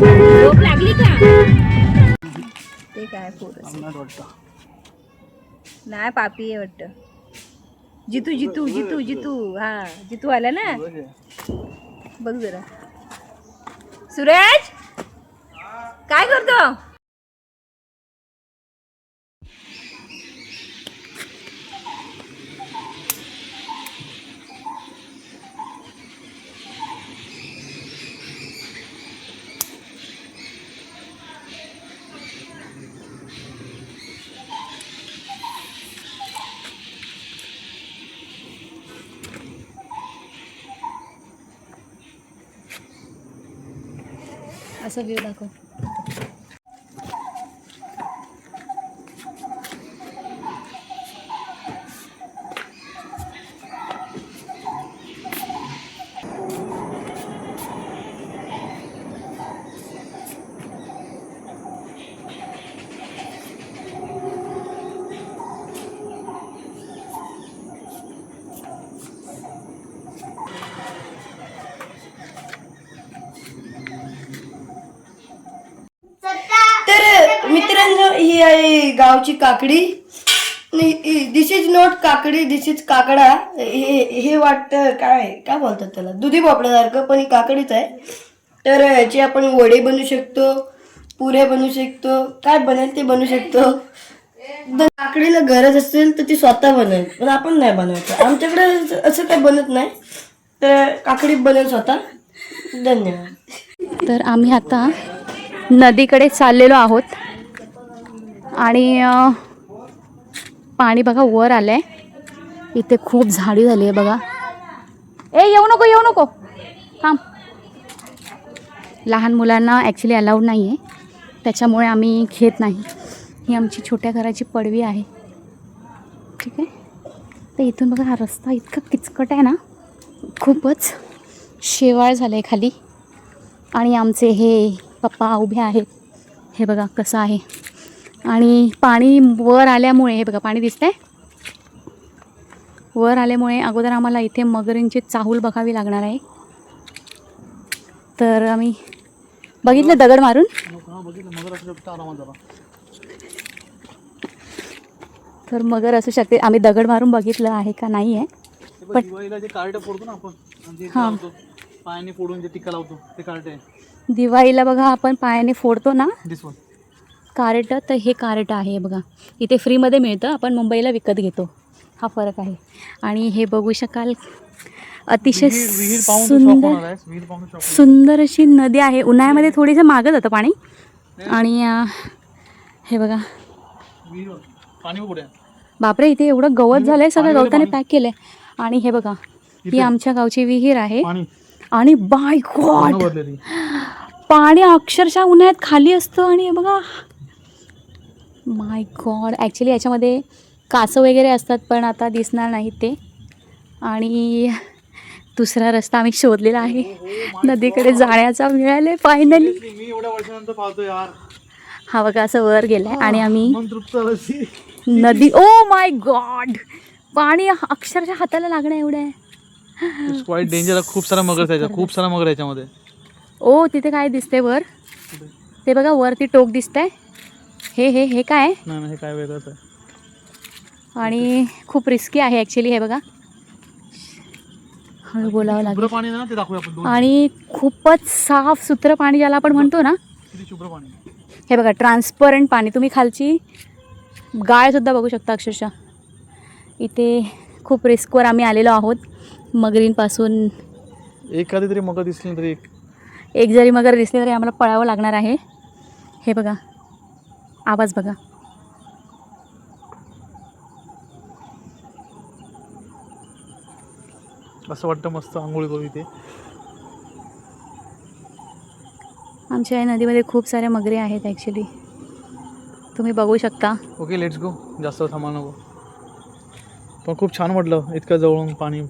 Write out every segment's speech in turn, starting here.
झोप लागली का? ते काय नाही पापी आहे वाटतं. जितू जितू जितू जितू हा जितू आला ना, बघ जरा. सुरेश काय करतो? असं व्ह्यू दाखव. तर मित्रांनो, ही आहे गावची काकडी. दिस इज नॉट काकडी, दिस इज काकडा. हे वाटतं काय बोलतात त्याला, दुधी भोपळ्यासारखं, पण ही काकडीच आहे. तर याची आपण वडे बनवू शकतो, पुऱ्या बनवू शकतो, काय बनेल ते बनवू शकतो. काकडीला गरज असेल तर ती स्वतः बनेल, पण आपण नाही बनवायचं. आमच्याकडे असं काही बनत नाही, तर काकडी बनेल स्वतः. धन्यवाद. तर आम्ही आता नदीकडे चाललेलो आहोत आणि पाणी बघा वर आलंय. इथे खूप झाडी झाली आहे बघा. येऊ नको थांब. लहान मुलांना ॲक्च्युली अलाउड नाही आहे, त्याच्यामुळे आम्ही घेत नाही. ही आमची छोट्या घराची पडवी आहे, ठीक आहे. तर इथून बघा हा रस्ता इतका किचकट आहे ना, खूपच शेवाळ झालं आहे खाली. आणि आमचे हे पप्पा उभे आहेत, हे बघा कसं आहे. आणि पाणी वर आल्यामुळे, हे बघा पाणी दिसतंय वर आल्यामुळे अगोदर आम्हाला इथे मगरींची चाहूल बघावी लागणार आहे. तर आम्ही बघितलं दगड मारून. तर मगर असू शकते, आम्ही दगड मारून बघितलं आहे का नाही आहे. पण हां, पायाने फोडून जे टिक्का लावतो ते कार्ट आहे. दिवाळीला बघा आपण पायाने फोडतो ना कार्ट, तर हे कार्ट आहे बघा. इथे फ्रीमध्ये मिळतं, आपण मुंबईला विकत घेतो, हा फरक आहे. आणि हे बघू शकाल अतिशय सुंदर अशी नदी आहे. उन्हाळ्यामध्ये थोडीसं मागं जातं पाणी. आणि हे बघा, बापरे इथे एवढं गवत झालंय, सगळं गवताने पॅक केलंय. आणि हे बघा, ही आमच्या गावची विहीर आहे. आणि बाय गॉड, पाणी अक्षरशः उन्हाळ्यात खाली असतं. आणि हे बघा, माय गॉड, ॲक्च्युली याच्यामध्ये कासव वगैरे असतात, पण आता दिसणार नाहीत ते. आणि दुसरा रस्ता आम्ही शोधलेला आहे नदीकडे जाण्याचा, मिळाले फायनली. हा बघा असं वर गेलाय आणि आम्ही नदी, ओ माय गॉड, पाणी अक्षरशः हाताला लागणं एवढं आहे. Quite danger. खूप सारा मगर त्याच्या, खूप सारा मगर याच्यामध्ये. ओ तिथे काय दिसते वर, ते बघा वरती टोक दिसतंय. हे काय? नाही हे काय वेगळंच आहे. आणि खूप रिस्की आहे ॲक्च्युली. हे बघा, हळू बोलावं लागेल. पाणी ना ते दाखवूया आपण. आणि खूपच साफ सुथरं पाणी ज्याला आपण म्हणतो ना, किती शुभ्र पाणी. हे बघा ट्रान्सपरंट पाणी. तुम्ही खालची गाळसुद्धा बघू शकता अक्षरशः. इथे खूप रिस्कवर आम्ही आलेलो आहोत मगरींपासून. एखादी तरी मगर दिसली तरी, एक जरी मगर दिसली तरी आम्हाला पळावं लागणार आहे. हे बघा आवाज बघा. असं वाटतं मस्त आंघोळी करू इथे. आमच्या या नदीमध्ये खूप साऱ्या मगरी आहेत ॲक्च्युली, तुम्ही बघू शकता. Okay let's go. जास्त थांबा नको. पण खूप छान वाटलं इतकं जवळून पाणी,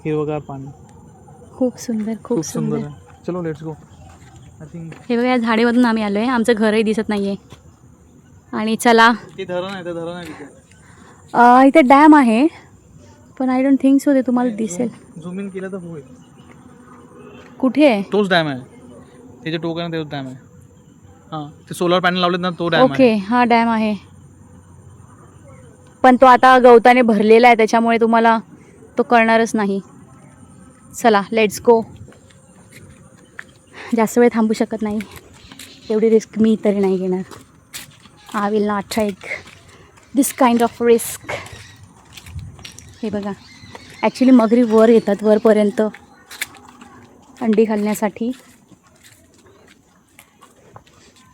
हिरवगार पाणी, खूप सुंदर, खूप सुंदर आहे. चलो लेट्स गो. आय थिंक हे बघा या झाडीमधून आम्ही आलो आहे. आमचं घरही दिसत नाही आहे. आणि चला, ते धरण आहे, ते धरण आहे तिथे. इथे डॅम आहे, पण आय डोंट थिंक सो ते तुम्हाला दिसेल. झूम इन केलं तर होईल. कुठे आहे? तोच डॅम आहे त्याच्या टोकाने तेच डॅम आहे. हां ते सोलर पॅनल लावलेत ना तो डॅम आहे. ओके, हा डॅम आहे, पण तो आता गवताने भरलेला आहे त्याच्यामुळे तुम्हाला तो कळणारच नाही. चला लेट्स गो. जास्त वेळ थांबू शकत नाही, एवढी रिस्क मी तरी नाही घेणार. I will not take this kind of risk. हे बघा, ॲक्च्युली मगरी वर येतात, वरपर्यंत अंडी घालण्यासाठी.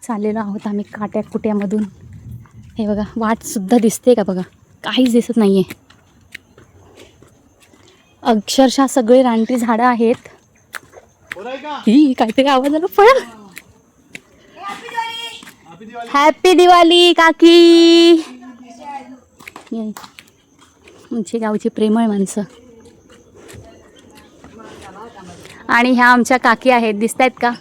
चाललेलो आहोत आम्ही काट्या कुट्यामधून. हे बघा, वाटसुद्धा दिसते का बघा, काहीच दिसत नाही आहे. अक्षरशः सगळे रानटी झाडं आहेत. ही काहीतरी आवाज आला, पळ. हॅपी दिवाळी काकी. आमची गावची प्रेमळ माणसं. आणि ह्या आमच्या काकी आहेत, दिसत आहेत का?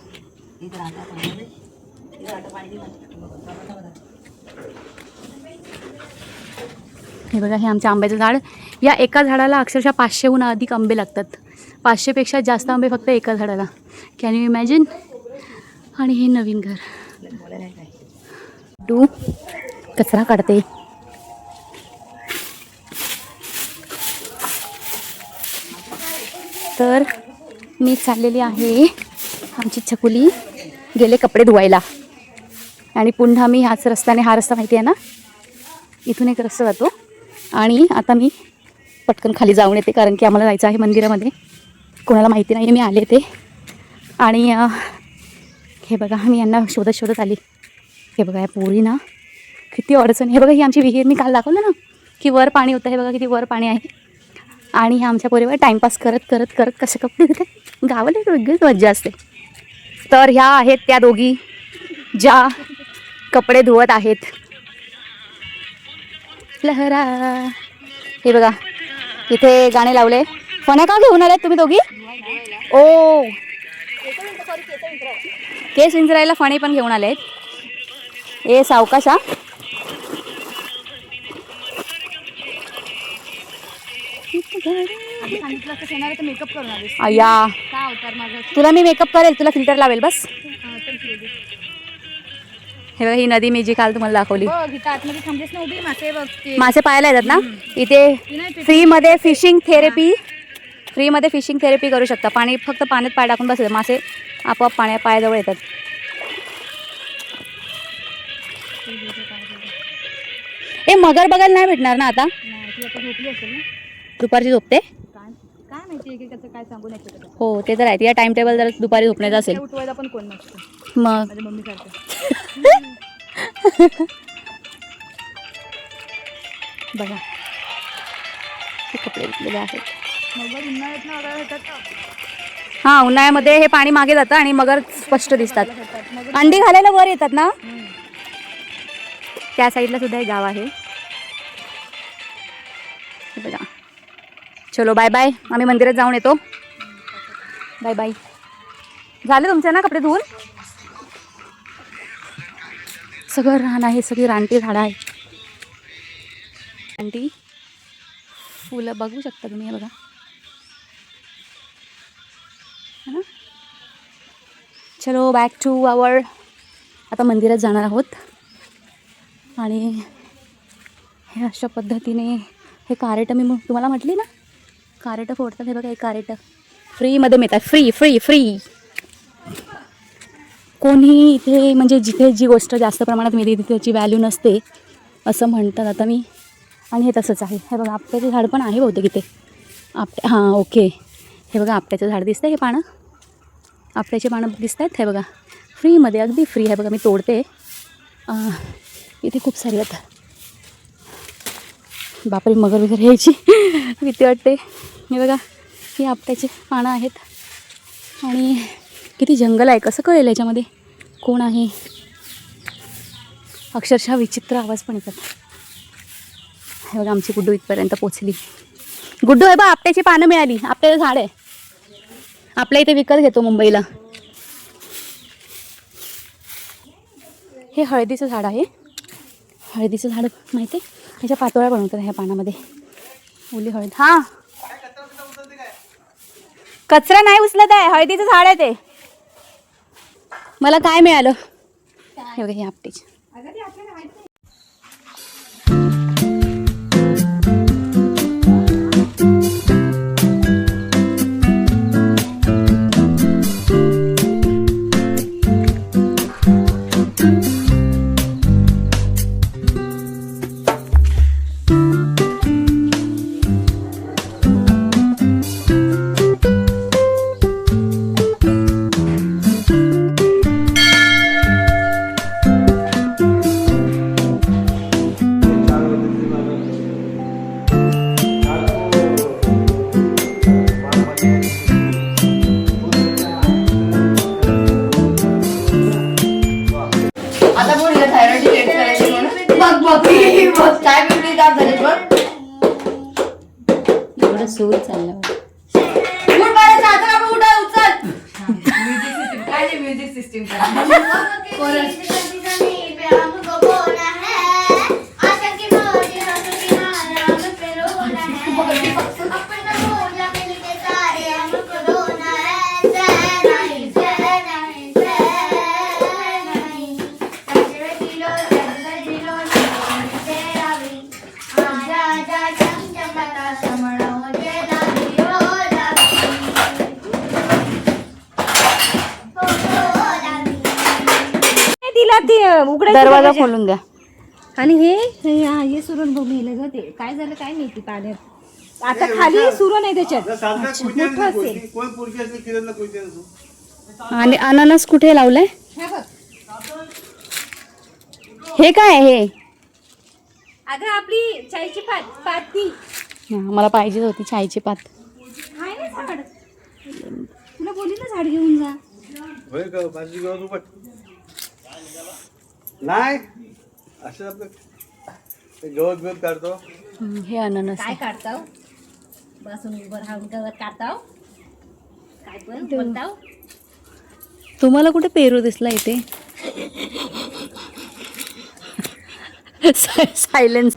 हे बघा, हे आमच्या आंब्याचं झाड. या एका झाडाला अक्षरशः 500हून अधिक आंबे लागतात. 500पेक्षा जास्त आंबे फक्त एका झाडाला. Can you imagine? आणि हे नवीन घर. टू कचरा काढते. तर मी चाललेली आहे, आमची छकुली गेले कपडे धुवायला. आणि पुन्हा मी ह्याच रस्त्याने, हा रस्ता माहिती आहे ना, इथून एक रस्ता जातो. आणि आता मी पटकन खाली जाऊन येते, कारण की आम्हाला जायचं आहे मंदिरामध्ये. कोणाला माहिती नाही आहे मी आले ते. आणि हे बघा, मी यांना शोधत शोधत आली. हे बघा, या पोरी ना किती अडचण. हे बघा, ही आमची विहीर मी काल दाखवलं ना की वर पाणी होतं. हे बघा किती वर पाणी आहे. आणि ह्या आमच्या पोरीवर टाईमपास करत करत करत कसे कपडे धुते. गावाला एक वेगळीच मज्जा असते. तर ह्या आहेत त्या दोघी ज्या कपडे धुवत आहेत. लहरा. हे बघा, इथे गाणे लावले. फण्या का घेऊन आल्यात तुम्ही दोघी? ओ, केस विंचरायला फणे पण घेऊन आलेत. ए सावकाशा. या तुला मी मेकअप करेल, तुला फिल्टर लावेल बस. हे बघा, ही नदी मी जी काल तुम्हाला दाखवली. मासे पाहायला येतात ना इथे. फ्रीमध्ये फिशिंग थेरपी करू शकता. पाणी फक्त पाण्यात पाय टाकून बसायचं, मासे आपोआप पायाजवळ येतात. ए मगर बघायला नाही भेटणार ना आता? दुपारची झोपते काय माहिती, काय सांगू नाही शकत. हो ते तर आहे, या टाइम टेबल जर दुपारी झोपण्याचं असेल उठवायला पण कोण नसतं. मग मम्मी बघा कपडे धुतलेले आहेत. हां, उन्हाळ्यामध्ये हे पाणी मागे जातं आणि मगर स्पष्ट दिसतात. अंडी घालायला वर येतात ना. त्या साईडला सुद्धा एक गाव आहे. बघा, चलो बाय बाय. आम्ही मंदिरात जाऊन येतो. Bye bye. झालं तुमचं ना कपडे धुवून? सगळं रान आहे, सगळी रानटी झाडं आहेत. रानटी फुलं बघू शकता तुम्ही. हे बघा है ना. चलो बॅक टू आवर. आता मंदिरात जाणार आहोत. आणि हे अशा पद्धतीने हे कारेटं मी तुम्हाला म्हटली ना, कारेटं फोडतात. हे बघा, हे कारेटं फ्रीमध्ये मिळतात. फ्री. कोणी इथे म्हणजे जिथे जी गोष्ट जास्त प्रमाणात मिळते तिथे त्याची व्हॅल्यू नसते असं म्हणतात. आता मी आणि हे तसंच आहे. हे बघा, आपट्याचं झाड पण आहे बहुतेक इथे. हां ओके. हे बघा, आपट्याचं झाड दिसतं. हे पानं, आपट्याचे पानं दिसत आहेत. हे बघा, फ्रीमध्ये, अगदी फ्री. आहे बघा, मी तोडते. इथे खूप सारी आहेत. बापरे, मगर वगैरे यायची भीती वाटते. हे बघा, ही आपट्याचे पानं आहेत. आणि किती जंगल आहे, कसं कळेल याच्यामध्ये कोण आहे. अक्षरशः विचित्र आवाज पण येतात. हे बघा, आमची गुड्डू इथपर्यंत पोचली. गुड्डू, हे बघ, आपट्याची पानं मिळाली. आपट्याचं झाड आहे, आपल्या इथे विकत घेतो मुंबईला. हे हळदीचं झाड आहे. हळदीचं झाड माहिती आहे, ह्याच्या पातोळ्या बनवतात ह्या पानामध्ये. ओली हळद. हां, कचरा नाही उचलत आहे, हळदीचं झाड आहे ते. मला काय मिळालं हे बघा, हे आपटेच. आता बोल थायरॉइड टेस्ट करायची म्हणून. बघ काय पिंपरी काम झाले बघ. एवढं सूर चाललं बघ. उठ बाळा, चादर आपण उठा, उचल. काय ते म्युझिक सिस्टीम तिला ते उघडायचं दरवाजा पाहिजे. खोलून द्या. आणि हे सुरण बघ मेलं ग. ते काय झालं काय माहिती पाण्यात. आता खाली सुरण आहे त्याच्यात मोठं असेल. आणि अननस कुठे लावलंय? हे बघ. हे काय आहे? अगं आपली चायची पाती हा, मला पाहिजे होती चायची पात. आहे ना झाड. तुला बोलली ना झाड घेऊन जा. नाही असं आपलं गवत गवत काढतो. हे अननस काय आहे. काढताव बसून उभं राहून गवत काढताव. काय पण बोलताव. तुम्हाला कुठे पेरू दिसला इथे? सायलेन्स.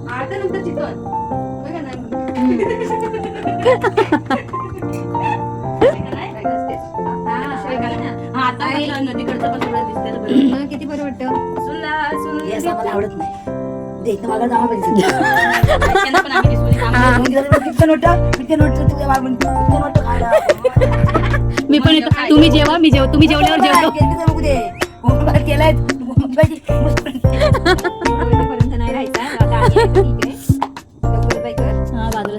आता नंतर चिकन बघा ना. किती बरं वाटतं. आवडत नाही. देखणं मला जामा पाहिजे. मी पण येतो. तुम्ही जेवा, मी जेव. तुम्ही जेवल्यावर जेवतो. केलाय पर्यंत नाही राहायचा. आता आली आहे, ठीक आहे. लवकर बाई कर. हा, बाजूला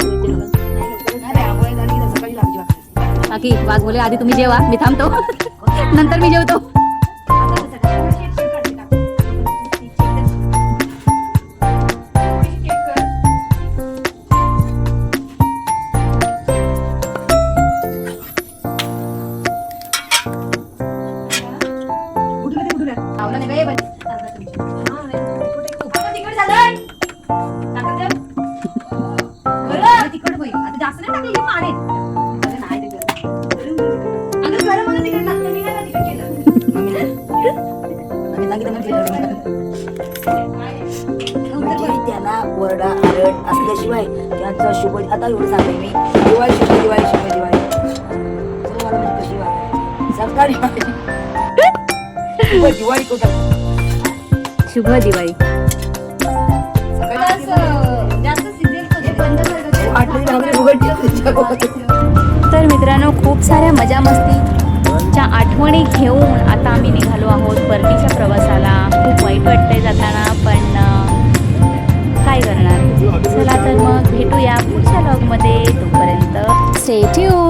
काकी वाघ बोले आधी तुम्ही जेवा, मी थांबतो. नंतर मी जेवतो. तिकड होईल. आता जास्त नाही टाकलं, हे मारेल. नाही ते गरम. अगं गरम होतं तिकडे टाकलं. मी नाही ना तिकडे केलं. त्याला वरडा आरड असल्याशिवाय त्यांचा शुभ. आता एवढं सांगते मी. दिवाळी शुभ, दिवाळी शुभ, दिवाळी. मला म्हणजे कशी वाटते सरकारी दिवाळी कुठं. शुभ दिवाळी. जास्त सिरियल बंद तर मित्रांनो, खूप साऱ्या मजा मस्तीच्या आठवणी घेऊन आता आम्ही निघालो आहोत परतीच्या प्रवासाला. खूप वाईट वाटतंय जाताना, पण काय करणार. चला तर मग भेटूया पुढच्या व्लॉगमध्ये. तोपर्यंत स्टे ट्यून.